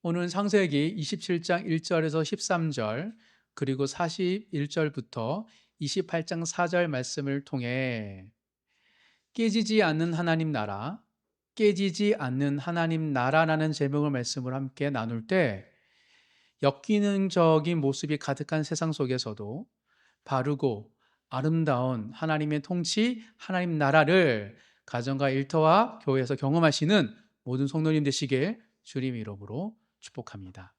오늘은 창세기 27장 1절에서 13절 그리고 41절부터 28장 4절 말씀을 통해 깨지지 않는 하나님 나라, 깨지지 않는 하나님 나라라는 제목의 말씀을 함께 나눌 때 역기능적인 모습이 가득한 세상 속에서도 바르고 아름다운 하나님의 통치, 하나님 나라를 가정과 일터와 교회에서 경험하시는 모든 성도님 되시길 주님 이름으로 축복합니다.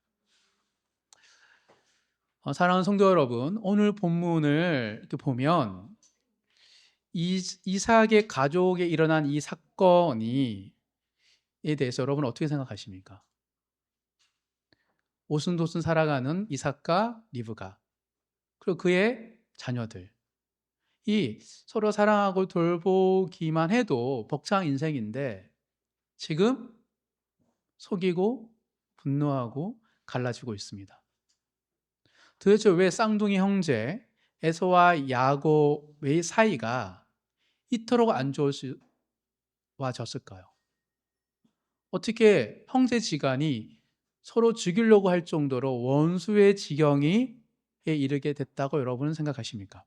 사랑하는 성도 여러분, 오늘 본문을 이렇게 보면 이삭의 가족에 일어난 이 사건에 대해서 여러분 어떻게 생각하십니까? 오순도순 살아가는 이삭과 리브가 그리고 그의 자녀들 이 서로 사랑하고 돌보기만 해도 벅찬 인생인데 지금 속이고 분노하고 갈라지고 있습니다. 도대체 왜 쌍둥이 형제 에서와 야곱의 사이가 이토록 안 좋아졌을까요? 어떻게 형제지간이 서로 죽이려고 할 정도로 원수의 지경에 이르게 됐다고 여러분은 생각하십니까?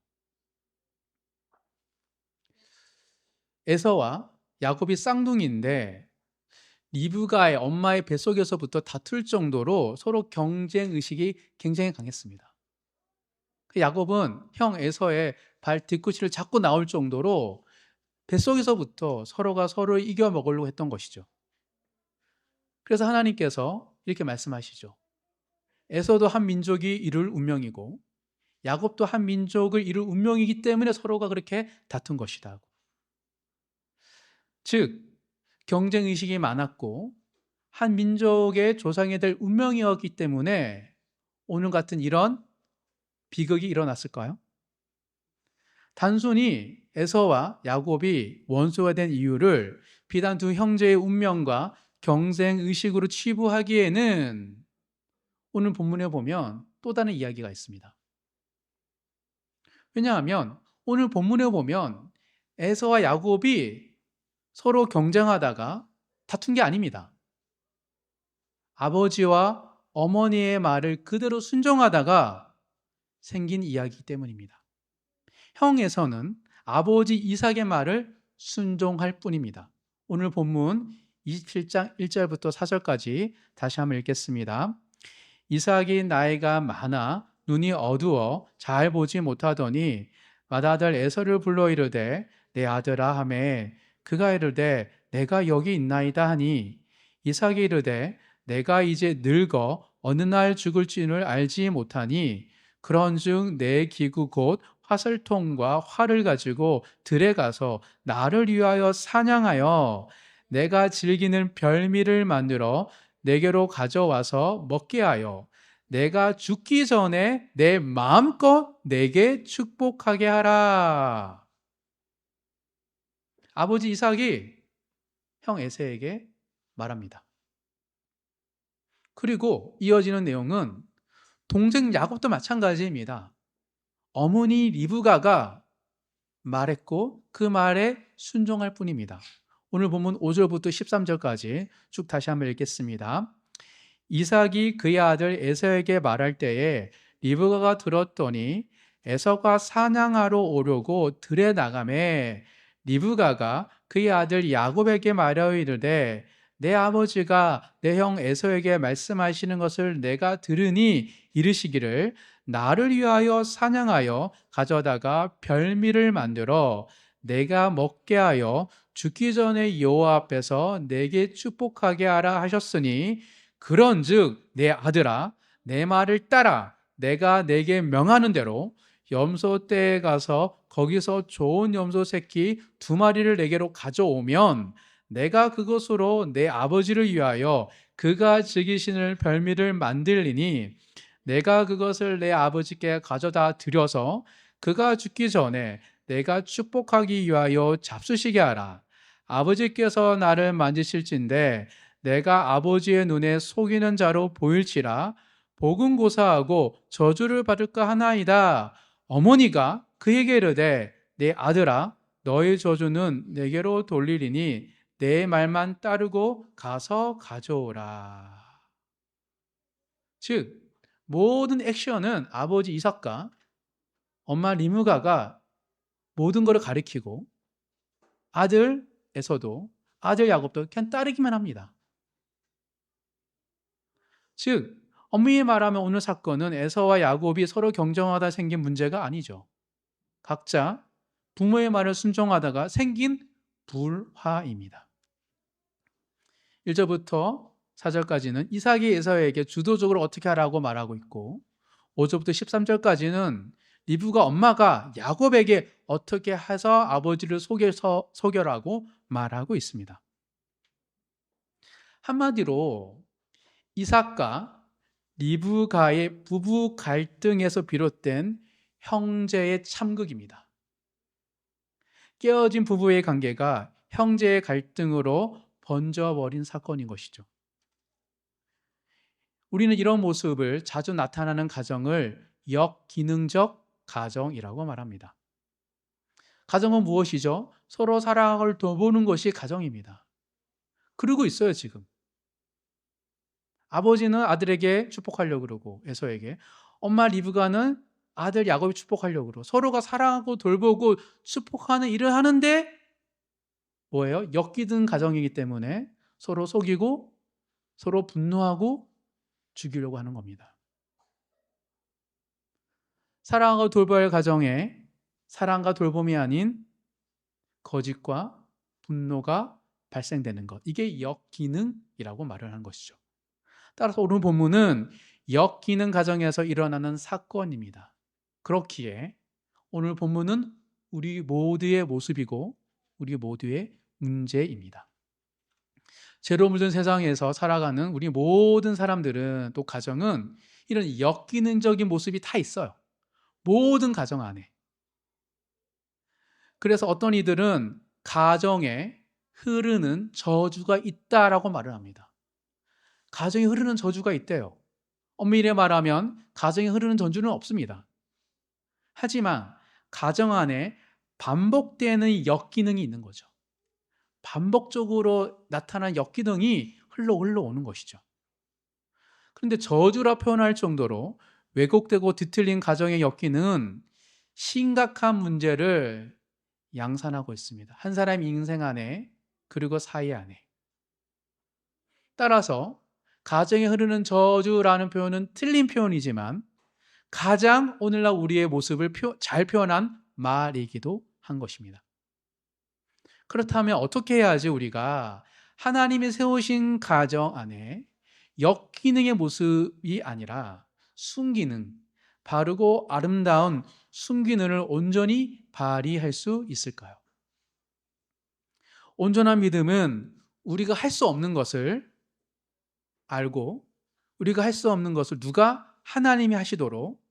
에서와 야곱이 쌍둥이인데 리브가의 엄마의 뱃속에서부터 다툴 정도로 서로 경쟁 의식이 굉장히 강했습니다. 야곱은 형 에서의 발 뒤꿈치를 잡고 나올 정도로 뱃속에서부터 서로가 서로를 이겨 먹으려고 했던 것이죠. 그래서 하나님께서 이렇게 말씀하시죠. 에서도 한 민족이 이룰 운명이고 야곱도 한 민족을 이룰 운명이기 때문에 서로가 그렇게 다툰 것이다. 즉 경쟁 의식이 많았고 한 민족의 조상이 될 운명이었기 때문에 오늘 같은 이런 비극이 일어났을까요? 단순히 에서와 야곱이 원수가 된 이유를 비단 두 형제의 운명과 경쟁 의식으로 치부하기에는 오늘 본문에 보면 또 다른 이야기가 있습니다. 왜냐하면 오늘 본문에 보면 에서와 야곱이 서로 경쟁하다가 다툰 게 아닙니다. 아버지와 어머니의 말을 그대로 순종하다가 생긴 이야기이기 때문입니다. 형 에서는 아버지 이삭의 말을 순종할 뿐입니다. 오늘 본문 27장 1절부터 4절까지 다시 한번 읽겠습니다. 이삭이 나이가 많아 눈이 어두워 잘 보지 못하더니 맏아들 에서를 불러 이르되 내 아들아 하매 그가 이르되 내가 여기 있나이다 하니 이삭이 이르되 내가 이제 늙어 어느 날 죽을지를 알지 못하니 그런즉 내 기구 곧 화살통과 활을 가지고 들에 가서 나를 위하여 사냥하여 내가 즐기는 별미를 만들어 내게로 가져와서 먹게 하여 내가 죽기 전에 내 마음껏 내게 축복하게 하라. 아버지 이삭이 형 에세에게 말합니다. 그리고 이어지는 내용은 동생 야곱도 마찬가지입니다. 어머니 리브가가 말했고 그 말에 순종할 뿐입니다. 오늘 본문 5절부터 13절까지 쭉 다시 한번 읽겠습니다. 이삭이 그의 아들 에서에게 말할 때에 리브가가 들었더니 에서가 사냥하러 오려고 들에 나가매 리브가가 그의 아들 야곱에게 말하여 이르되 내 아버지가 내 형 에서에게 말씀하시는 것을 내가 들으니 이르시기를 나를 위하여 사냥하여 가져다가 별미를 만들어 내가 먹게 하여 죽기 전에 여호와 앞에서 내게 축복하게 하라 하셨으니 그런즉 내 아들아 내 말을 따라 내가 내게 명하는 대로 염소떼에 가서 거기서 좋은 염소 새끼 2마리를 내게로 가져오면 내가 그것으로 내 아버지를 위하여 그가 즐기시는 별미를 만들리니 내가 그것을 내 아버지께 가져다 드려서 그가 죽기 전에 내가 축복하기 위하여 잡수시게 하라. 아버지께서 나를 만지실진데 내가 아버지의 눈에 속이는 자로 보일지라 복은 고사하고 저주를 받을까 하나이다. 어머니가 그에게 이르되 내 아들아 너의 저주는 내게로 돌리리니 내 말만 따르고 가서 가져오라. 즉 모든 액션은 아버지 이삭과 엄마 리브가가 모든 것을 가리키고 아들 에서도 아들 야곱도 그냥 따르기만 합니다. 즉 엄밀히 말하면 오늘 사건은 에서와 야곱이 서로 경쟁하다 생긴 문제가 아니죠. 각자 부모의 말을 순종하다가 생긴 불화입니다. 1절부터 4절까지는 이삭이 에서에게 주도적으로 어떻게 하라고 말하고 있고 5절부터 13절까지는 리브가 엄마가 야곱에게 어떻게 해서 아버지를 속여라고 말하고 있습니다. 한마디로 이삭과 리브가의 부부 갈등에서 비롯된 형제의 참극입니다. 깨어진 부부의 관계가 형제의 갈등으로 번져버린 사건인 것이죠. 우리는 이런 모습을 자주 나타나는 가정을 역기능적 가정이라고 말합니다. 가정은 무엇이죠? 서로 사랑을 돌보는 것이 가정입니다. 그러고 있어요, 지금. 아버지는 아들에게 축복하려고 그러고 에서에게, 엄마 리브가는 아들 야곱이 축복하려고 그러고 서로가 사랑하고 돌보고 축복하는 일을 하는데 뭐예요? 엮이든 가정이기 때문에 서로 속이고 서로 분노하고 죽이려고 하는 겁니다. 사랑하고 돌봐야 할 가정에 사랑과 돌봄이 아닌 거짓과 분노가 발생되는 것, 이게 역기능이라고 말을 하는 것이죠. 따라서 오늘 본문은 역기능 가정에서 일어나는 사건입니다. 그렇기에 오늘 본문은 우리 모두의 모습이고 우리 모두의 문제입니다. 죄로 물든 세상에서 살아가는 우리 모든 사람들은, 또 가정은 이런 역기능적인 모습이 다 있어요. 모든 가정 안에. 그래서 어떤 이들은 가정에 흐르는 저주가 있다라고 말을 합니다. 가정에 흐르는 저주가 있대요. 엄밀히 말하면 가정에 흐르는 저주는 없습니다. 하지만 가정 안에 반복되는 역기능이 있는 거죠. 반복적으로 나타난 역기능이 흘러오는 것이죠. 그런데 저주라 표현할 정도로 왜곡되고 뒤틀린 가정의 역기능은 심각한 문제를 양산하고 있습니다. 한 사람의 인생 안에, 그리고 사회 안에. 따라서 가정에 흐르는 저주라는 표현은 틀린 표현이지만 가장 오늘날 우리의 모습을 잘 표현한 말이기도 한 것입니다. 그렇다면 어떻게 해야지 우리가 하나님이 세우신 가정 안에 역기능의 모습이 아니라 순기능, 바르고 아름다운 순기능을 온전히 발휘할 수 있을까요? 온전한 믿음은 우리가 할 수 없는 것을 알고 우리가 할 수 없는 것을 누가? 하나님이 하시도록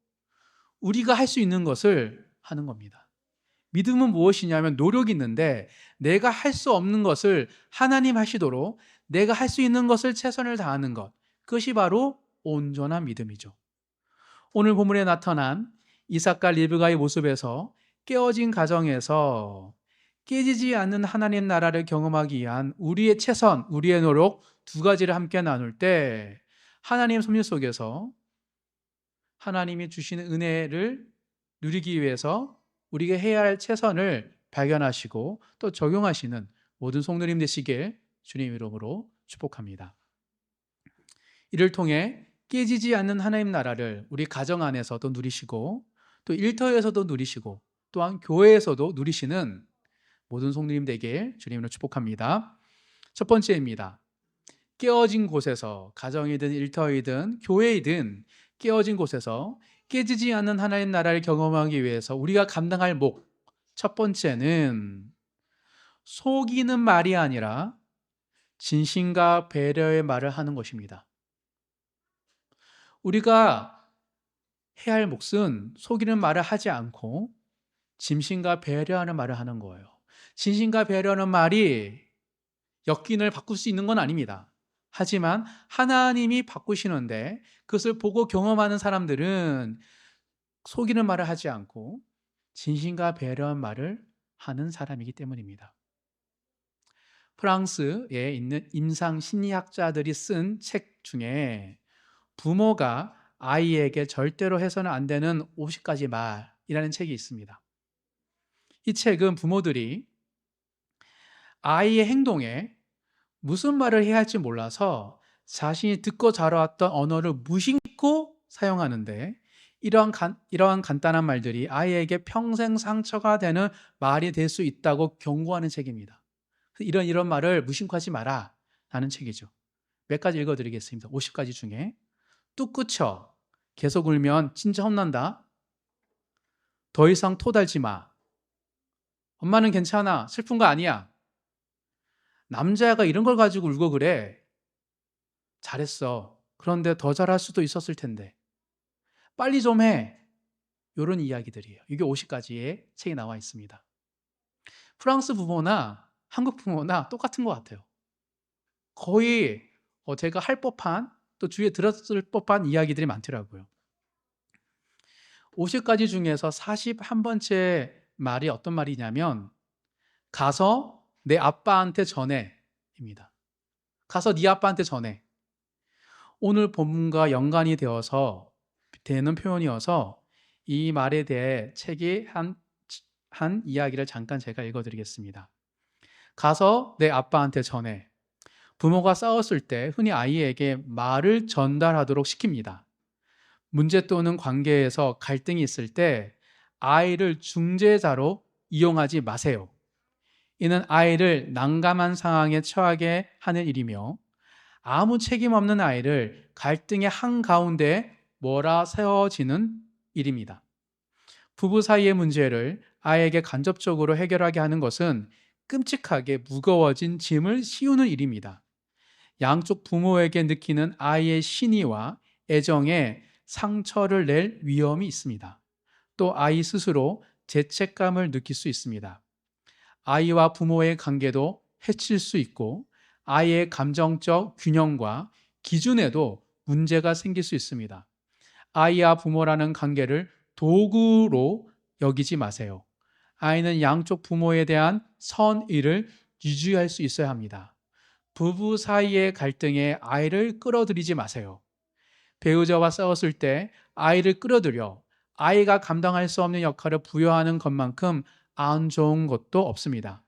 우리가 할 수 있는 것을 하는 겁니다. 믿음은 무엇이냐면 노력이 있는데 내가 할 수 없는 것을 하나님 하시도록 내가 할 수 있는 것을 최선을 다하는 것, 그것이 바로 온전한 믿음이죠. 오늘 본문에 나타난 이삭과 리브가의 모습에서 깨어진 가정에서 깨지지 않는 하나님 나라를 경험하기 위한 우리의 최선, 우리의 노력 두 가지를 함께 나눌 때 하나님 섭리 속에서 하나님이 주시는 은혜를 누리기 위해서 우리가 해야 할 최선을 발견하시고 또 적용하시는 모든 성도님 되시길 주님 이름으로 축복합니다. 이를 통해 깨지지 않는 하나님 나라를 우리 가정 안에서도 누리시고 또 일터에서도 누리시고 또한 교회에서도 누리시는 모든 성도님 되길 주님으로 축복합니다. 첫 번째입니다. 깨어진 곳에서, 가정이든 일터이든 교회이든 깨어진 곳에서 깨지지 않는 하나님 나라를 경험하기 위해서 우리가 감당할 목, 첫 번째는 속이는 말이 아니라 진심과 배려의 말을 하는 것입니다. 우리가 해야 할 몫은 속이는 말을 하지 않고 진심과 배려하는 말을 하는 거예요. 진심과 배려하는 말이 역기능을 바꿀 수 있는 건 아닙니다. 하지만 하나님이 바꾸시는데 그것을 보고 경험하는 사람들은 속이는 말을 하지 않고 진심과 배려한 말을 하는 사람이기 때문입니다. 프랑스에 있는 임상 심리학자들이 쓴 책 중에 부모가 아이에게 절대로 해서는 안 되는 50가지 말이라는 책이 있습니다. 이 책은 부모들이 아이의 행동에 무슨 말을 해야 할지 몰라서 자신이 듣고 자라왔던 언어를 무심코 사용하는데, 이러한 간단한 말들이 아이에게 평생 상처가 되는 말이 될 수 있다고 경고하는 책입니다. 이런 말을 무심코 하지 마라 라는 책이죠. 몇 가지 읽어드리겠습니다. 50가지 중에. 뚝 그쳐. 계속 울면 진짜 혼난다. 더 이상 토달지 마. 엄마는 괜찮아. 슬픈 거 아니야. 남자가 이런 걸 가지고 울고 그래. 잘했어. 그런데 더 잘할 수도 있었을 텐데. 빨리 좀 해. 이런 이야기들이에요. 이게 50가지의 책이 나와 있습니다. 프랑스 부모나 한국 부모나 똑같은 것 같아요. 거의 제가 할 법한, 또 주위에 들었을 법한 이야기들이 많더라고요. 50가지 중에서 41번째 말이 어떤 말이냐면, 가서 내 아빠한테 전해 입니다. 가서 네 아빠한테 전해. 오늘 본문과 연관이 되는 표현이어서 이 말에 대해 책이 한 이야기를 잠깐 제가 읽어드리겠습니다. 가서 내 아빠한테 전해. 부모가 싸웠을 때 흔히 아이에게 말을 전달하도록 시킵니다. 문제 또는 관계에서 갈등이 있을 때 아이를 중재자로 이용하지 마세요. 이는 아이를 난감한 상황에 처하게 하는 일이며, 아무 책임 없는 아이를 갈등의 한가운데 몰아세워지는 일입니다. 부부 사이의 문제를 아이에게 간접적으로 해결하게 하는 것은 끔찍하게 무거워진 짐을 씌우는 일입니다. 양쪽 부모에게 느끼는 아이의 신의와 애정에 상처를 낼 위험이 있습니다. 또 아이 스스로 죄책감을 느낄 수 있습니다. 아이와 부모의 관계도 해칠 수 있고, 아이의 감정적 균형과 기준에도 문제가 생길 수 있습니다. 아이와 부모라는 관계를 도구로 여기지 마세요. 아이는 양쪽 부모에 대한 선의를 유지할 수 있어야 합니다. 부부 사이의 갈등에 아이를 끌어들이지 마세요. 배우자와 싸웠을 때 아이를 끌어들여 아이가 감당할 수 없는 역할을 부여하는 것만큼 안 좋은 것도 없습니다.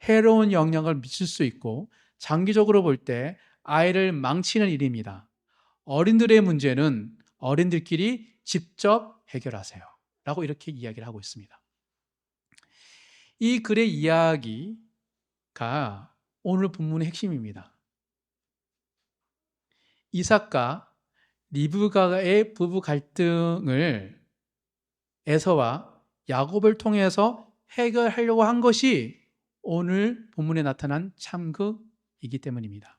해로운 영향을 미칠 수 있고, 장기적으로 볼 때 아이를 망치는 일입니다. 어린들의 문제는 어린들끼리 직접 해결하세요. 라고 이렇게 이야기를 하고 있습니다. 이 글의 이야기가 오늘 본문의 핵심입니다. 이삭과 리브가의 부부 갈등을 에서와 야곱을 통해서 해결하려고 한 것이 오늘 본문에 나타난 참극이기 때문입니다.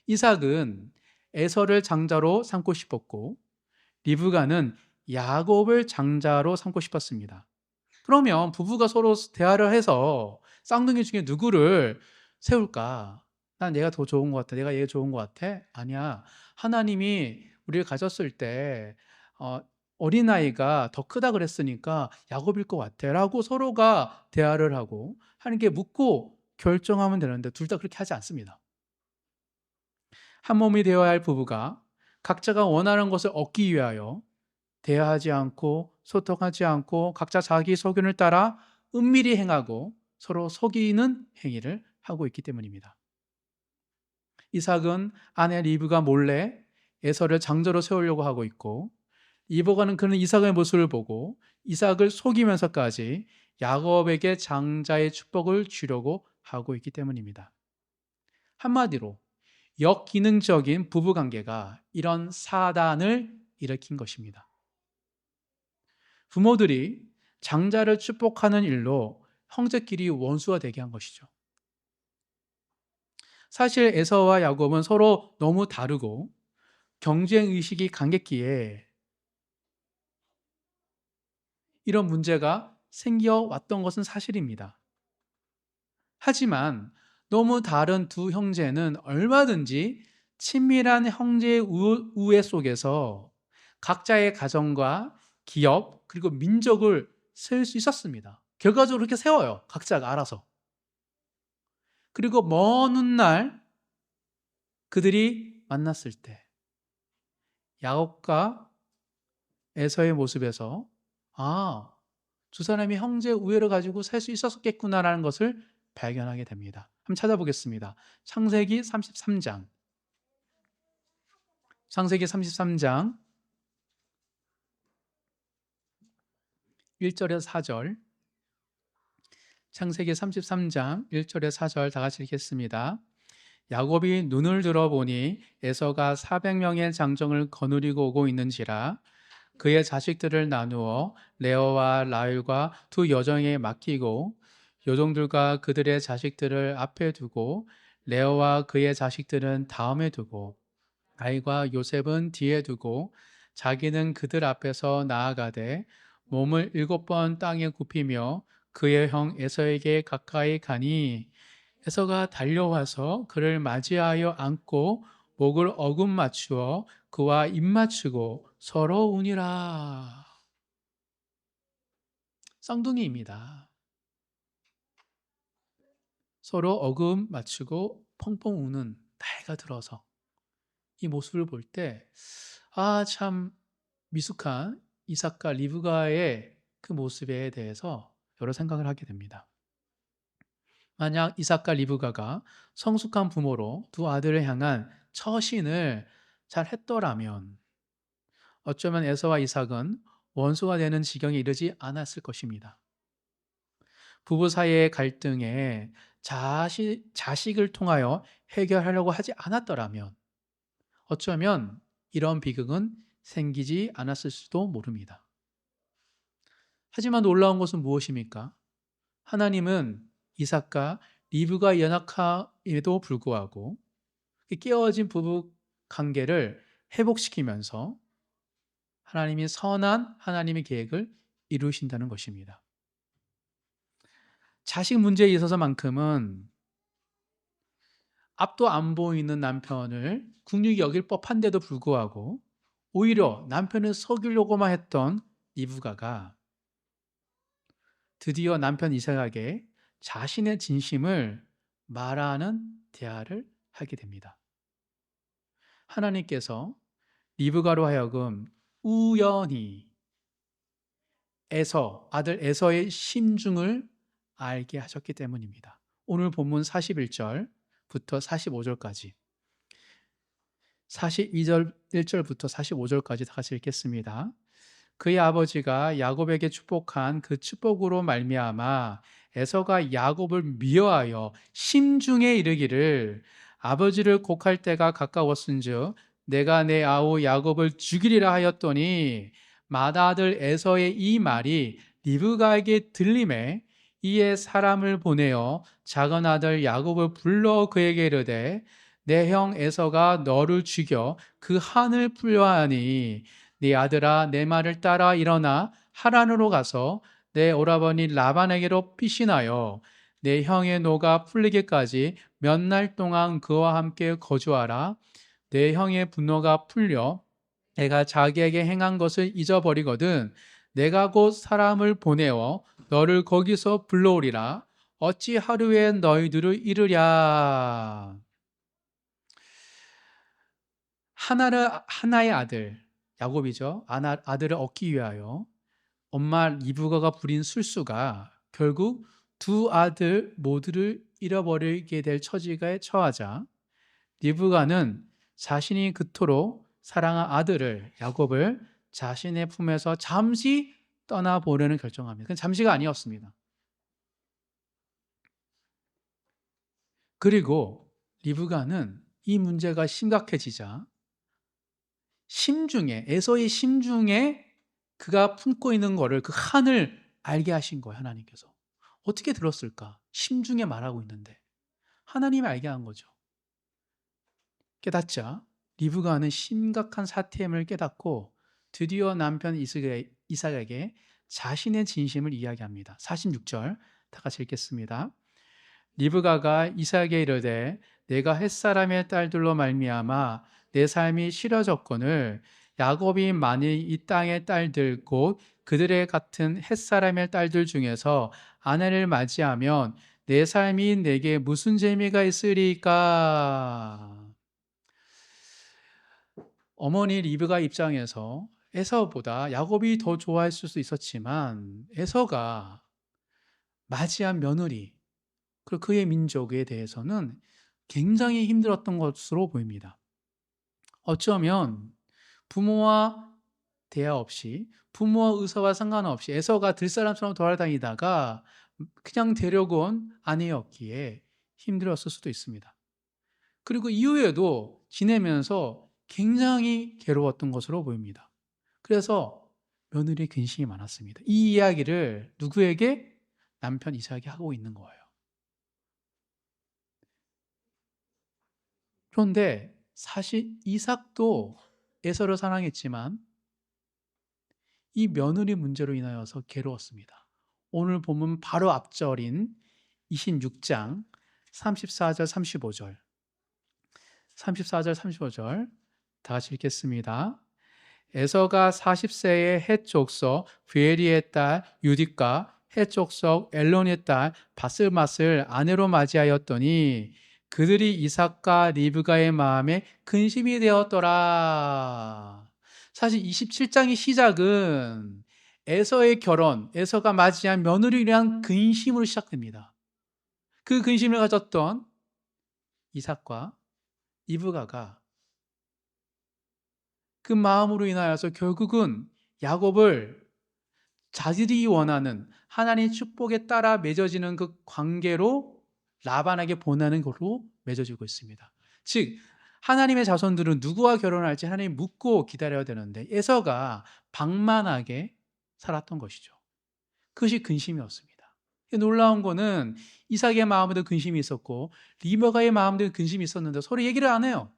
이삭은 에서를 장자로 삼고 싶었고, 리브가는 야곱을 장자로 삼고 싶었습니다. 그러면 부부가 서로 대화를 해서 쌍둥이 중에 누구를 세울까? 난 얘가 더 좋은 것 같아. 내가 얘 좋은 것 같아? 아니야. 하나님이 우리를 가졌을 때 어린아이가 더 크다 그랬으니까 야곱일 것 같아 라고 서로가 대화를 하고 하는 게 묻고 결정하면 되는데, 둘 다 그렇게 하지 않습니다. 한 몸이 되어야 할 부부가 각자가 원하는 것을 얻기 위하여 대화하지 않고 소통하지 않고 각자 자기 소견을 따라 은밀히 행하고 서로 속이는 행위를 하고 있기 때문입니다. 이삭은 아내 리브가 몰래 에서를 장자로 세우려고 하고 있고, 리브가는 그는 이삭의 모습을 보고 이삭을 속이면서까지 야곱에게 장자의 축복을 주려고 하고 있기 때문입니다. 한마디로 역기능적인 부부관계가 이런 사단을 일으킨 것입니다. 부모들이 장자를 축복하는 일로 형제끼리 원수가 되게 한 것이죠. 사실 에서와 야곱은 서로 너무 다르고 경쟁의식이 강했기에 이런 문제가 생겨왔던 것은 사실입니다. 하지만 너무 다른 두 형제는 얼마든지 친밀한 형제의 우애 속에서 각자의 가정과 기업 그리고 민족을 세울 수 있었습니다. 결과적으로 그렇게 세워요. 각자가 알아서. 그리고 먼 훗날 그들이 만났을 때 야곱과 에서의 모습에서 두 사람이 형제 우애를 가지고 살 수 있었겠구나라는 것을 발견하게 됩니다. 한번 찾아보겠습니다. 창세기 33장. 창세기 33장 1절에서 4절. 창세기 33장 1절에서 4절 다 같이 읽겠습니다. 야곱이 눈을 들어보니 에서가 400명의 장정을 거느리고 오고 있는지라 그의 자식들을 나누어 레어와 라헬과 두 여종에게 맡기고 여종들과 그들의 자식들을 앞에 두고 레어와 그의 자식들은 다음에 두고 라헬과 요셉은 뒤에 두고 자기는 그들 앞에서 나아가되 몸을 7번 땅에 굽히며 그의 형 에서에게 가까이 가니 에서가 달려와서 그를 맞이하여 안고 목을 어금 맞추어 그와 입 맞추고 서로 우니라. 쌍둥이입니다. 서로 어금 맞추고 펑펑 우는 나이가 들어서 이 모습을 볼 때 참 미숙한 이삭과 리브가의 그 모습에 대해서 여러 생각을 하게 됩니다. 만약 이삭과 리브가가 성숙한 부모로 두 아들을 향한 처신을 잘 했더라면 어쩌면 에서와 이삭은 원수가 되는 지경에 이르지 않았을 것입니다. 부부 사이의 갈등에 자식을 통하여 해결하려고 하지 않았더라면 어쩌면 이런 비극은 생기지 않았을 수도 모릅니다. 하지만 놀라운 것은 무엇입니까? 하나님은 이삭과 리브가의 연약함에도 불구하고 깨어진 부부 관계를 회복시키면서 하나님이 선한 하나님의 계획을 이루신다는 것입니다. 자식 문제에 있어서만큼은 앞도 안 보이는 남편을 국률이 여길 법한데도 불구하고 오히려 남편을 속이려고만 했던 리브가가 드디어 남편 이삭에게 자신의 진심을 말하는 대화를 하게 됩니다. 하나님께서 리브가로 하여금 우연히 아들 에서의 심중을 알게 하셨기 때문입니다. 오늘 본문 41절부터 45절까지 42절 1절부터 45절까지 다 같이 읽겠습니다. 그의 아버지가 야곱에게 축복한 그 축복으로 말미암아 에서가 야곱을 미워하여 심중에 이르기를 아버지를 곡할 때가 가까웠은즉 내가 내 아우 야곱을 죽이리라 하였더니 맏아들 에서의 이 말이 리브가에게 들림에 이에 사람을 보내어 작은 아들 야곱을 불러 그에게 이르되 내 형 에서가 너를 죽여 그 한을 풀려 하니 네 아들아 내 말을 따라 일어나 하란으로 가서 내 오라버니 라반에게로 피신하여 내 형의 노가 풀리기까지 몇 날 동안 그와 함께 거주하라. 내 형의 분노가 풀려 내가 자기에게 행한 것을 잊어버리거든 내가 곧 사람을 보내어 너를 거기서 불러오리라. 어찌 하루에 너희들을 이르랴. 하나의 아들 야곱이죠. 아들을 얻기 위하여 엄마 리브가가 부린 술수가 결국 두 아들 모두를 잃어버리게 될 처지에 처하자 리브가는 자신이 그토록 사랑한 아들을 야곱을 자신의 품에서 잠시 떠나보려는 결정합니다. 그건 잠시가 아니었습니다. 그리고 리브가는 이 문제가 심각해지자 에서의 심중에 그가 품고 있는 거를 그 한을 알게 하신 거예요. 하나님께서. 어떻게 들었을까? 심중에 말하고 있는데 하나님이 알게 한 거죠. 깨닫자 리브가는 심각한 사태임을 깨닫고 드디어 남편 이삭에게 자신의 진심을 이야기합니다. 46절 다 같이 읽겠습니다. 리브가가 이삭에게 이르되 내가 햇사람의 딸들로 말미암아 내 삶이 싫어졌거늘 야곱이 만일 이 땅의 딸들 곧 그들의 같은 햇사람의 딸들 중에서 아내를 맞이하면 내 삶이 내게 무슨 재미가 있으리까? 어머니 리브가 입장에서 에서보다 야곱이 더 좋아했을 수 있었지만 에서가 맞이한 며느리 그리고 그의 민족에 대해서는 굉장히 힘들었던 것으로 보입니다. 어쩌면 부모와 대화 없이 부모와 의사와 상관없이 에서가 들사람처럼 돌아다니다가 그냥 데려고 온 아내였기에 힘들었을 수도 있습니다. 그리고 이후에도 지내면서 굉장히 괴로웠던 것으로 보입니다. 그래서 며느리의 근심이 많았습니다. 이 이야기를 누구에게? 남편 이삭이 하고 있는 거예요. 그런데 사실 이삭도 에서를 사랑했지만 이 며느리 문제로 인하여서 괴로웠습니다. 오늘 보면 바로 앞절인 26장 34절 35절 34절 35절 다 같이 읽겠습니다. 에서가 40세의 헷 족속 브에리의 딸 유딕과 헷 족속 엘론의 딸 바스맛을 아내로 맞이하였더니 그들이 이삭과 리브가의 마음에 근심이 되었더라. 사실 27장의 시작은 에서의 결혼, 에서가 맞이한 며느리에 대한 근심으로 시작됩니다. 그 근심을 가졌던 이삭과 리브가가 그 마음으로 인하여서 결국은 야곱을 자들이 원하는 하나님의 축복에 따라 맺어지는 그 관계로 라반에게 보내는 것으로 맺어지고 있습니다. 즉 하나님의 자손들은 누구와 결혼할지 하나님 묻고 기다려야 되는데 에서가 방만하게 살았던 것이죠. 그것이 근심이었습니다. 놀라운 거는 이삭의 마음에도 근심이 있었고 리브가의 마음에도 근심이 있었는데 서로 얘기를 안 해요.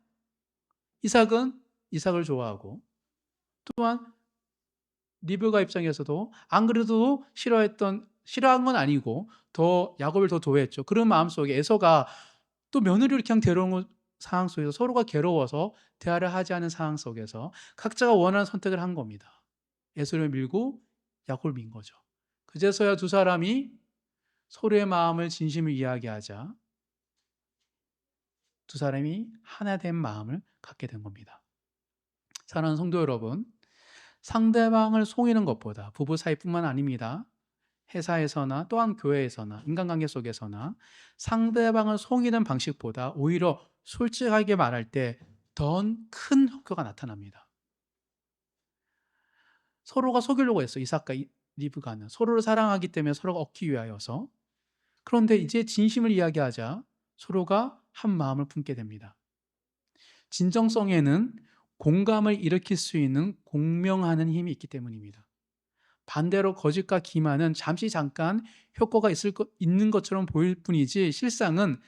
이삭은 이삭을 좋아하고 또한 리브가 입장에서도 안 그래도 싫어한 건 아니고 더 야곱을 더 좋아했죠. 그런 마음속에 에서가 또 며느리를 그냥 데려온 상황 속에서 서로가 괴로워서 대화를 하지 않은 상황 속에서 각자가 원하는 선택을 한 겁니다. 에서를 밀고 야곱을 민 거죠. 그제서야 두 사람이 서로의 마음을 진심을 이야기하자 두 사람이 하나 된 마음을 갖게 된 겁니다. 사랑하는 성도 여러분, 상대방을 속이는 것보다 부부 사이뿐만 아닙니다. 회사에서나 또한 교회에서나 인간관계 속에서나 상대방을 속이는 방식보다 오히려 솔직하게 말할 때 더 큰 효과가 나타납니다. 서로가 속이려고 했어. 이삭과 리브가는 서로를 사랑하기 때문에 서로가 얻기 위하여서. 그런데 이제 진심을 이야기하자 서로가 한 마음을 품게 됩니다. 진정성에는 공감을 일으킬 수 있는 공명하는 힘이 있기 때문입니다. 반대로 거짓과 기만은 잠깐 효과가 있는 것처럼 보일 뿐이지 실상은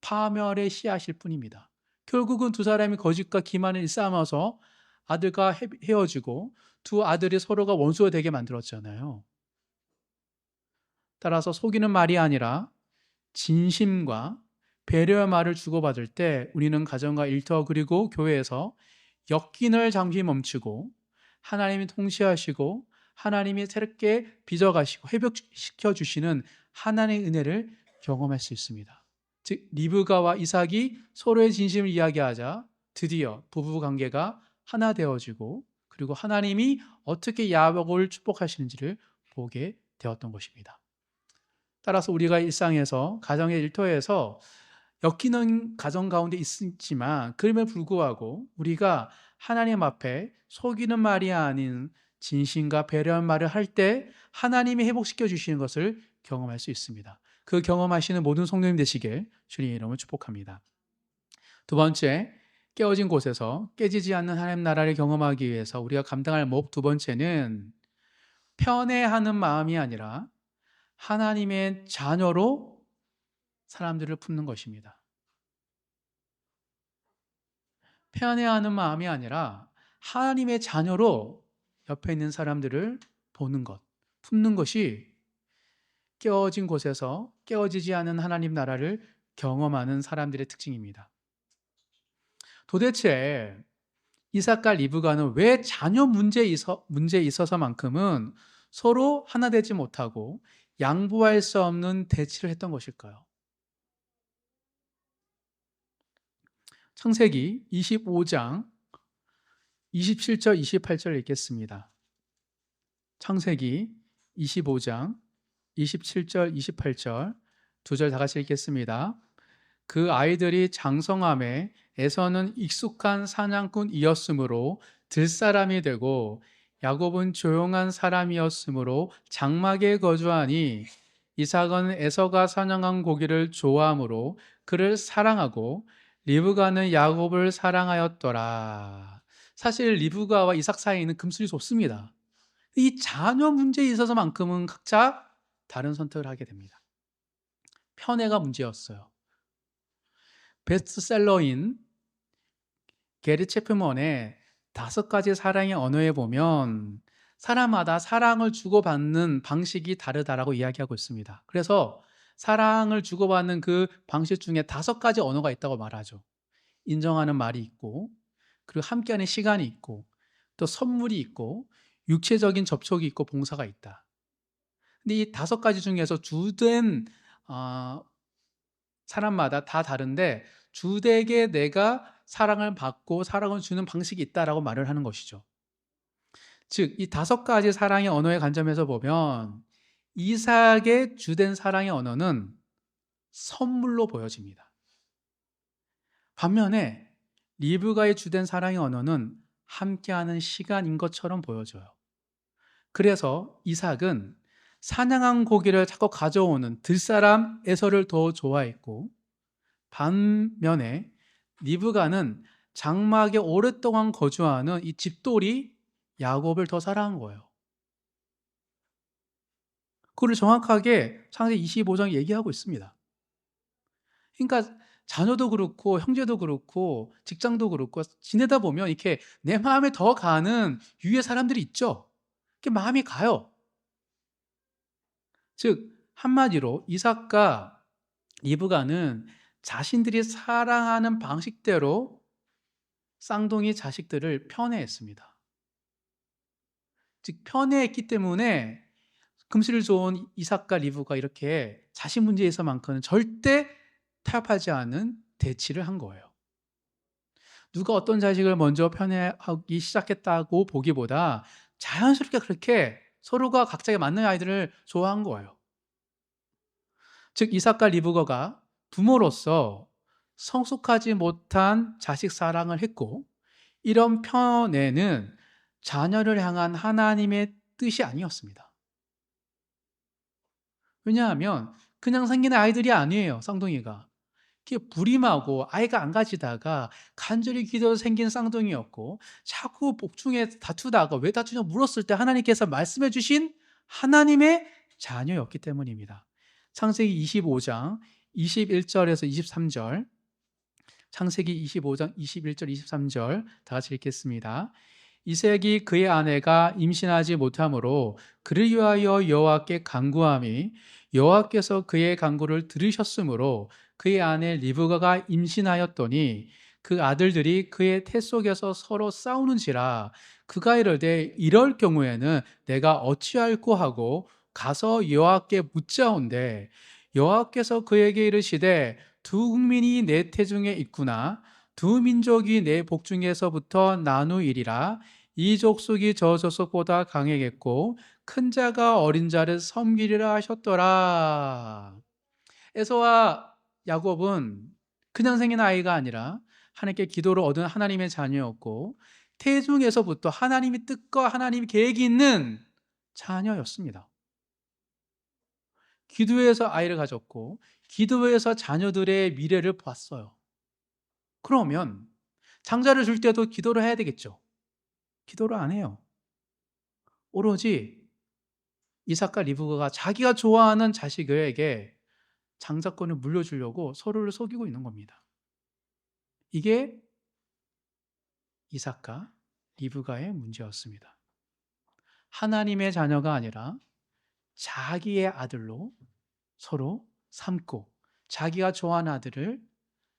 파멸의 씨앗일 뿐입니다. 결국은 두 사람이 거짓과 기만을 일삼아서 아들과 헤어지고 두 아들이 서로가 원수가 되게 만들었잖아요. 따라서 속이는 말이 아니라 진심과 배려의 말을 주고받을 때 우리는 가정과 일터 그리고 교회에서 역긴을 잠시 멈추고 하나님이 통치하시고 하나님이 새롭게 빚어가시고 회복시켜 주시는 하나님의 은혜를 경험할 수 있습니다. 즉 리브가와 이삭이 서로의 진심을 이야기하자 드디어 부부 관계가 하나 되어지고 그리고 하나님이 어떻게 야곱을 축복하시는지를 보게 되었던 것입니다. 따라서 우리가 일상에서 가정의 일터에서 엮이는 가정 가운데 있지만 그럼에도 불구하고 우리가 하나님 앞에 속이는 말이 아닌 진심과 배려한 말을 할 때 하나님이 회복시켜 주시는 것을 경험할 수 있습니다. 그 경험하시는 모든 성도님 되시길 주님의 이름으로 축복합니다. 두 번째, 깨어진 곳에서 깨지지 않는 하나님 나라를 경험하기 위해서 우리가 감당할 목 두 번째는 편애하는 마음이 아니라 하나님의 자녀로 사람들을 품는 것입니다. 편애하는 마음이 아니라 하나님의 자녀로 옆에 있는 사람들을 보는 것, 품는 것이 깨어진 곳에서 깨어지지 않은 하나님 나라를 경험하는 사람들의 특징입니다. 도대체 이삭과 리브가는 왜 자녀 문제에 있어서만큼은 서로 하나 되지 못하고 양보할 수 없는 대치를 했던 것일까요? 창세기 25장 27절, 28절 읽겠습니다. 창세기 25장 27절, 28절 두 절 다 같이 읽겠습니다. 그 아이들이 장성함에 에서는 익숙한 사냥꾼이었으므로 들사람이 되고 야곱은 조용한 사람이었으므로 장막에 거주하니 이삭은 에서가 사냥한 고기를 좋아하므로 그를 사랑하고 리브가는 야곱을 사랑하였더라. 사실 리브가와 이삭 사이에는 금슬이 좁습니다. 이 자녀 문제에 있어서만큼은 각자 다른 선택을 하게 됩니다. 편애가 문제였어요. 베스트셀러인 게리 채플먼의 5가지 사랑의 언어에 보면 사람마다 사랑을 주고받는 방식이 다르다라고 이야기하고 있습니다. 그래서 사랑을 주고받는 그 방식 중에 5가지 언어가 있다고 말하죠. 인정하는 말이 있고, 그리고 함께하는 시간이 있고, 또 선물이 있고, 육체적인 접촉이 있고, 봉사가 있다. 근데 이 5가지 중에서 주된 사람마다 다 다른데 주되게 내가 사랑을 받고 사랑을 주는 방식이 있다라고 말을 하는 것이죠. 즉, 이 5가지 사랑의 언어의 관점에서 보면 이삭의 주된 사랑의 언어는 선물로 보여집니다. 반면에 리브가의 주된 사랑의 언어는 함께하는 시간인 것처럼 보여져요. 그래서 이삭은 사냥한 고기를 자꾸 가져오는 들사람 에서를 더 좋아했고, 반면에 리브가는 장막에 오랫동안 거주하는 이 집돌이 야곱을 더 사랑한 거예요. 그걸 정확하게 창세기 25장 얘기하고 있습니다. 그러니까 자녀도 그렇고 형제도 그렇고 직장도 그렇고 지내다 보면 이렇게 내 마음에 더 가는 유의 사람들이 있죠. 이렇게 마음이 가요. 즉 한마디로 이삭과 리브가는 자신들이 사랑하는 방식대로 쌍둥이 자식들을 편애했습니다. 즉 편애했기 때문에 금실을 좋은 이삭과 리브가 이렇게 자식 문제에서만큼은 절대 타협하지 않은 대치를 한 거예요. 누가 어떤 자식을 먼저 편애하기 시작했다고 보기보다 자연스럽게 그렇게 서로가 각자에 맞는 아이들을 좋아한 거예요. 즉 이삭과 리브가가 부모로서 성숙하지 못한 자식 사랑을 했고, 이런 편애는 자녀를 향한 하나님의 뜻이 아니었습니다. 왜냐하면 그냥 생긴 아이들이 아니에요. 쌍둥이가 이렇게 불임하고 아이가 안 가지다가 간절히 기도해서 생긴 쌍둥이였고, 자꾸 복중에 다투다가 왜 다투냐 물었을 때 하나님께서 말씀해 주신 하나님의 자녀였기 때문입니다. 창세기 25장 21절에서 23절, 창세기 25장 21절 23절 다 같이 읽겠습니다. 이삭이 그의 아내가 임신하지 못하므로 그를 위하여 여호와께 간구함이 여호와께서 그의 간구를 들으셨으므로 그의 아내 리브가가 임신하였더니 그 아들들이 그의 태 속에서 서로 싸우는지라 그가 이르되 이럴 경우에는 내가 어찌할꼬 하고 가서 여호와께 묻자온대 여호와께서 그에게 이르시되 두 국민이 내 태중에 있구나 두 민족이 내 복중에서부터 나누이리라 이 족속이 저 족속보다 강해겠고 큰 자가 어린 자를 섬기리라 하셨더라. 에서와 야곱은 그냥 생긴 아이가 아니라 하나님께 기도를 얻은 하나님의 자녀였고 태중에서부터 하나님의 뜻과 하나님의 계획이 있는 자녀였습니다. 기도해서 아이를 가졌고 기도해서 자녀들의 미래를 봤어요. 그러면 장자를 줄 때도 기도를 해야 되겠죠. 기도를 안 해요. 오로지 이삭과 리브가가 자기가 좋아하는 자식에게 장자권을 물려주려고 서로를 속이고 있는 겁니다. 이게 이삭과 리브가의 문제였습니다. 하나님의 자녀가 아니라 자기의 아들로 서로 삼고 자기가 좋아하는 아들을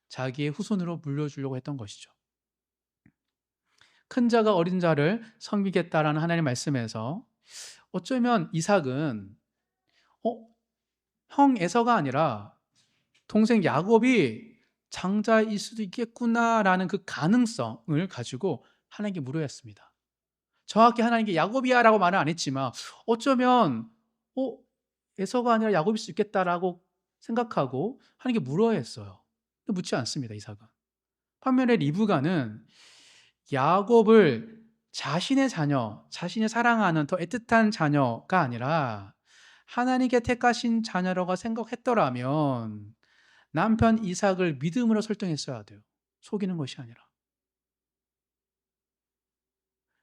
자기의 후손으로 물려주려고 했던 것이죠. 큰 자가 어린 자를 섬기겠다라는 하나님의 말씀에서 어쩌면 이삭은 형 에서가 아니라 동생 야곱이 장자일 수도 있겠구나라는 그 가능성을 가지고 하나님께 물어했습니다. 정확히 하나님께 야곱이야라고 말은 안 했지만 어쩌면 에서가 아니라 야곱일 수 있겠다라고 생각하고 하나님께 물어했어요. 묻지 않습니다, 이삭은. 반면에 리브가는 야곱을 자신의 자녀, 자신이 사랑하는 더 애틋한 자녀가 아니라 하나님께 택하신 자녀라고 생각했더라면 남편 이삭을 믿음으로 설득했어야 돼요. 속이는 것이 아니라.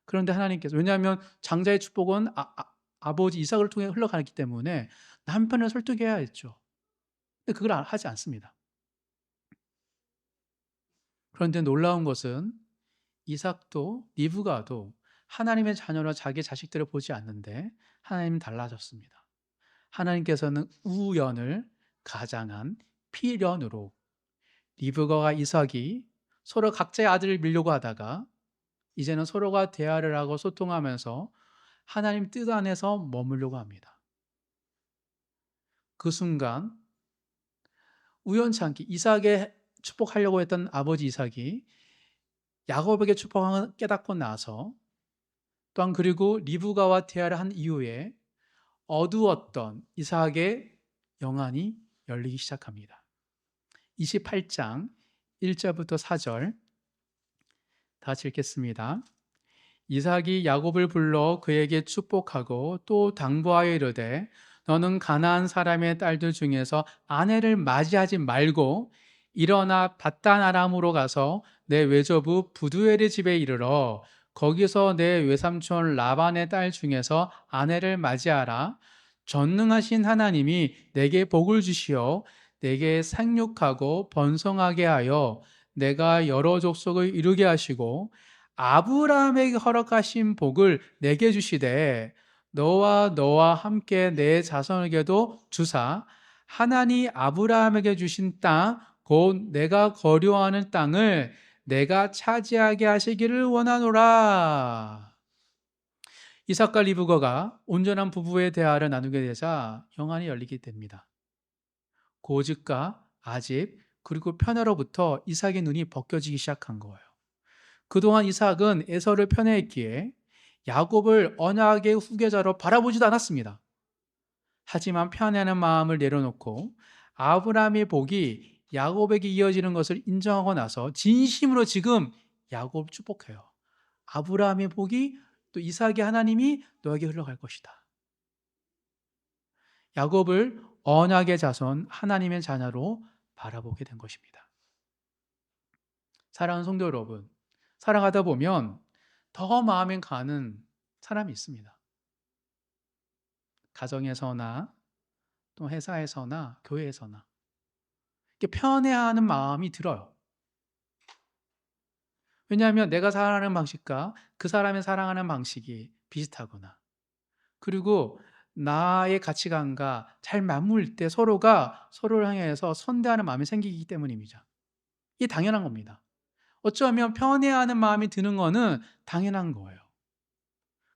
그런데 하나님께서, 왜냐하면 장자의 축복은 아버지 이삭을 통해 흘러가기 때문에 남편을 설득해야 했죠. 근데 그걸 하지 않습니다. 그런데 놀라운 것은 이삭도 리브가도 하나님의 자녀로 자기 자식들을 보지 않는데 하나님은 달라졌습니다. 하나님께서는 우연을 가장한 필연으로 리브가와 이삭이 서로 각자의 아들을 밀려고 하다가 이제는 서로가 대화를 하고 소통하면서 하나님 뜻 안에서 머물려고 합니다. 그 순간 우연치 않게 이삭에 축복하려고 했던 아버지 이삭이 야곱에게 축복을 깨닫고 나서 또한 그리고 리브가와 대화를 한 이후에 어두웠던 이삭의 영안이 열리기 시작합니다. 28장 1절부터 4절 다 같이 읽겠습니다. 이삭이 야곱을 불러 그에게 축복하고 또 당부하여 이르되 너는 가나안 사람의 딸들 중에서 아내를 맞이하지 말고 일어나 밧단 아람으로 가서 내 외조부 부두엘의 집에 이르러 거기서 내 외삼촌 라반의 딸 중에서 아내를 맞이하라. 전능하신 하나님이 내게 복을 주시어 내게 생육하고 번성하게 하여 내가 여러 족속을 이루게 하시고 아브라함에게 허락하신 복을 내게 주시되 너와 함께 내 자손에게도 주사 하나님 아브라함에게 주신 땅 곧 내가 거류하는 땅을 내가 차지하게 하시기를 원하노라. 이삭과 리브가가 온전한 부부의 대화를 나누게 되자 영안이 열리게 됩니다. 고집과 아집 그리고 편애로부터 이삭의 눈이 벗겨지기 시작한 거예요. 그동안 이삭은 에서를 편애했기에 야곱을 언약의 후계자로 바라보지도 않았습니다. 하지만 편애하는 마음을 내려놓고 아브라함의 복이 야곱에게 이어지는 것을 인정하고 나서 진심으로 지금 야곱을 축복해요. 아브라함의 복이 또 이삭의 하나님이 너에게 흘러갈 것이다. 야곱을 언약의 자손 하나님의 자녀로 바라보게 된 것입니다. 사랑하는 성도 여러분, 살아가다 보면 더 마음에 가는 사람이 있습니다. 가정에서나 또 회사에서나 교회에서나 이렇게 편애하는 마음이 들어요. 왜냐하면 내가 사랑하는 방식과 그 사람이 사랑하는 방식이 비슷하거나 그리고 나의 가치관과 잘 맞물 때 서로가 서로를 향해서 선대하는 마음이 생기기 때문입니다. 이게 당연한 겁니다. 어쩌면 편애하는 마음이 드는 거는 당연한 거예요.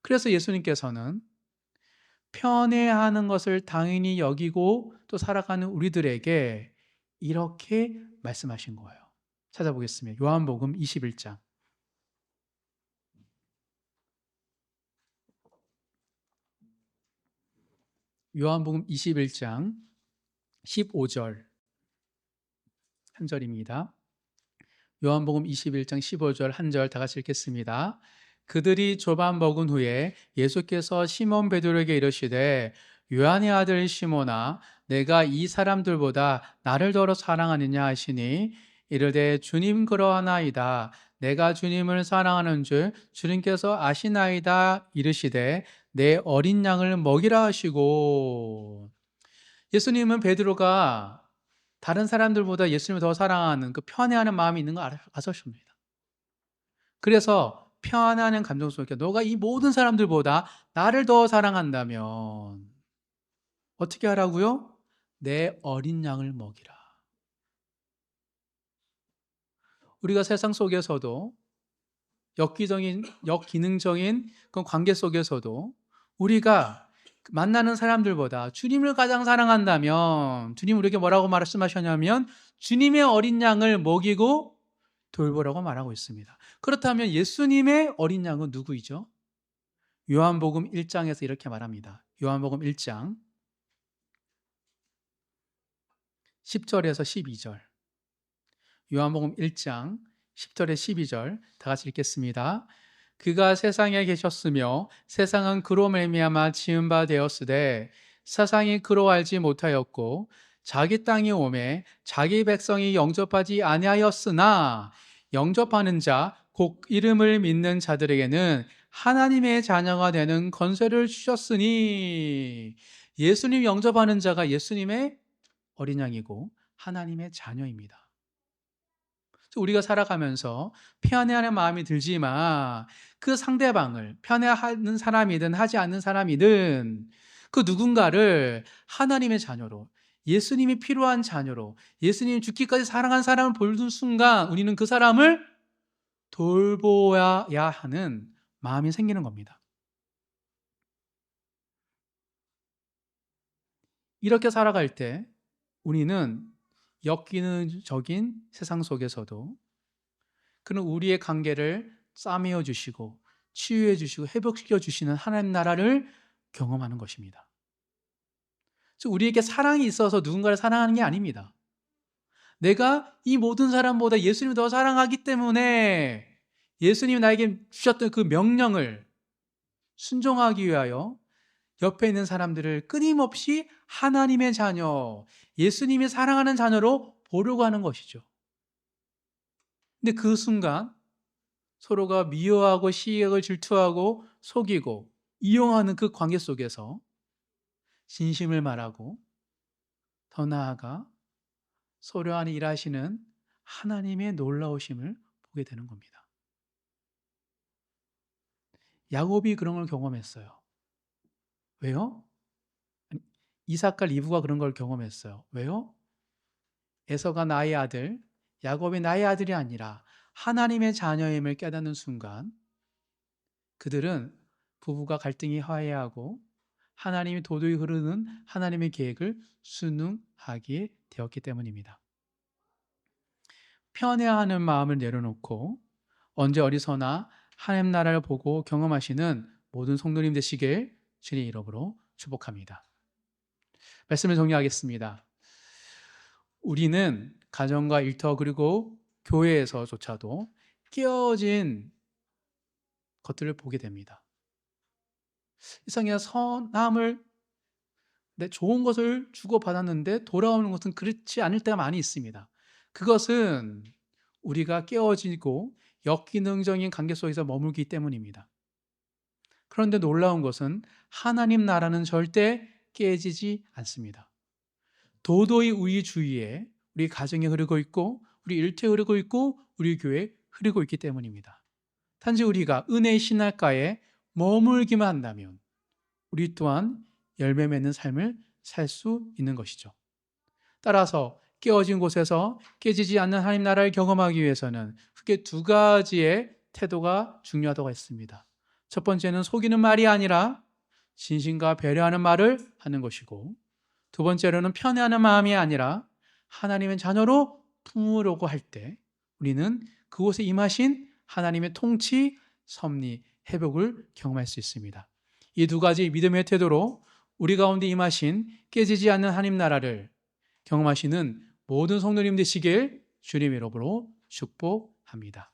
그래서 예수님께서는 편애하는 것을 당연히 여기고 또 살아가는 우리들에게 이렇게 말씀하신 거예요. 찾아보겠습니다. 요한복음 21장. 요한복음 21장 15절 한 절입니다. 요한복음 21장 15절 한 절 다 같이 읽겠습니다. 그들이 조반 먹은 후에 예수께서 시몬 베드로에게 이르시되 요한의 아들 시몬아 내가 이 사람들보다 나를 더러 사랑하느냐 하시니 이르되 주님 그러하나이다. 내가 주님을 사랑하는 줄 주님께서 아시나이다 이르시되 내 어린 양을 먹이라 하시고. 예수님은 베드로가 다른 사람들보다 예수님을 더 사랑하는 그 편애하는 마음이 있는 걸 아셨습니다. 그래서 편애하는 감정 속에 너가 이 모든 사람들보다 나를 더 사랑한다면 어떻게 하라고요? 내 어린 양을 먹이라. 우리가 세상 속에서도 역기능적인 그런 관계 속에서도 우리가 만나는 사람들보다 주님을 가장 사랑한다면 주님 우리에게 뭐라고 말씀하셨냐면 주님의 어린 양을 먹이고 돌보라고 말하고 있습니다. 그렇다면 예수님의 어린 양은 누구이죠? 요한복음 1장에서 이렇게 말합니다. 요한복음 1장 10절에서 12절. 요한복음 1장 10절에 12절 다 같이 읽겠습니다. 그가 세상에 계셨으며 세상은 그로 말미암아 지은 바 되었으되 세상이 그로 알지 못하였고 자기 땅에 오매 자기 백성이 영접하지 아니하였으나 영접하는 자 곧 이름을 믿는 자들에게는 하나님의 자녀가 되는 권세를 주셨으니 예수님 영접하는 자가 예수님의 어린 양이고 하나님의 자녀입니다. 우리가 살아가면서 편애하는 마음이 들지만 그 상대방을 편애하는 사람이든 하지 않는 사람이든 그 누군가를 하나님의 자녀로 예수님이 필요한 자녀로 예수님이 죽기까지 사랑한 사람을 보는 순간 우리는 그 사람을 돌보아야 하는 마음이 생기는 겁니다. 이렇게 살아갈 때 우리는 역기능적인 세상 속에서도 그는 우리의 관계를 싸매어 주시고 치유해 주시고 회복시켜 주시는 하나님 나라를 경험하는 것입니다. 우리에게 사랑이 있어서 누군가를 사랑하는 게 아닙니다. 내가 이 모든 사람보다 예수님을 더 사랑하기 때문에 예수님이 나에게 주셨던 그 명령을 순종하기 위하여 옆에 있는 사람들을 끊임없이 하나님의 자녀, 예수님이 사랑하는 자녀로 보려고 하는 것이죠. 근데 그 순간 서로가 미워하고 시기하고 질투하고 속이고 이용하는 그 관계 속에서 진심을 말하고 더 나아가 서로 안에 일하시는 하나님의 놀라우심을 보게 되는 겁니다. 야곱이 그런 걸 경험했어요. 왜요? 이삭과 리브가 그런 걸 경험했어요. 왜요? 에서가 나의 아들, 야곱이 나의 아들이 아니라 하나님의 자녀임을 깨닫는 순간 그들은 부부가 갈등이 화해하고 하나님이 도저히 흐르는 하나님의 계획을 순응하게 되었기 때문입니다. 편애하는 마음을 내려놓고 언제 어디서나 하나님 나라를 보고 경험하시는 모든 성도님 되시길 주님의 이름으로 축복합니다. 말씀을 정리하겠습니다. 우리는 가정과 일터 그리고 교회에서조차도 깨어진 것들을 보게 됩니다. 세상에 선함을 좋은 것을 주고받았는데 돌아오는 것은 그렇지 않을 때가 많이 있습니다. 그것은 우리가 깨어지고 역기능적인 관계 속에서 머물기 때문입니다. 그런데 놀라운 것은 하나님 나라는 절대 깨지지 않습니다. 도도히 우리 주위에 우리 가정에 흐르고 있고 우리 일터에 흐르고 있고 우리 교회에 흐르고 있기 때문입니다. 단지 우리가 은혜의 신학가에 머물기만 한다면 우리 또한 열매 맺는 삶을 살 수 있는 것이죠. 따라서 깨어진 곳에서 깨지지 않는 하나님 나라를 경험하기 위해서는 크게 두 가지의 태도가 중요하다고 했습니다. 첫 번째는 속이는 말이 아니라 진심과 배려하는 말을 하는 것이고 두 번째로는 편애하는 마음이 아니라 하나님의 자녀로 품으려고 할 때 우리는 그곳에 임하신 하나님의 통치, 섭리, 회복을 경험할 수 있습니다. 이 두 가지 믿음의 태도로 우리 가운데 임하신 깨지지 않는 하나님 나라를 경험하시는 모든 성도님 되시길 주님의 이름으로 축복합니다.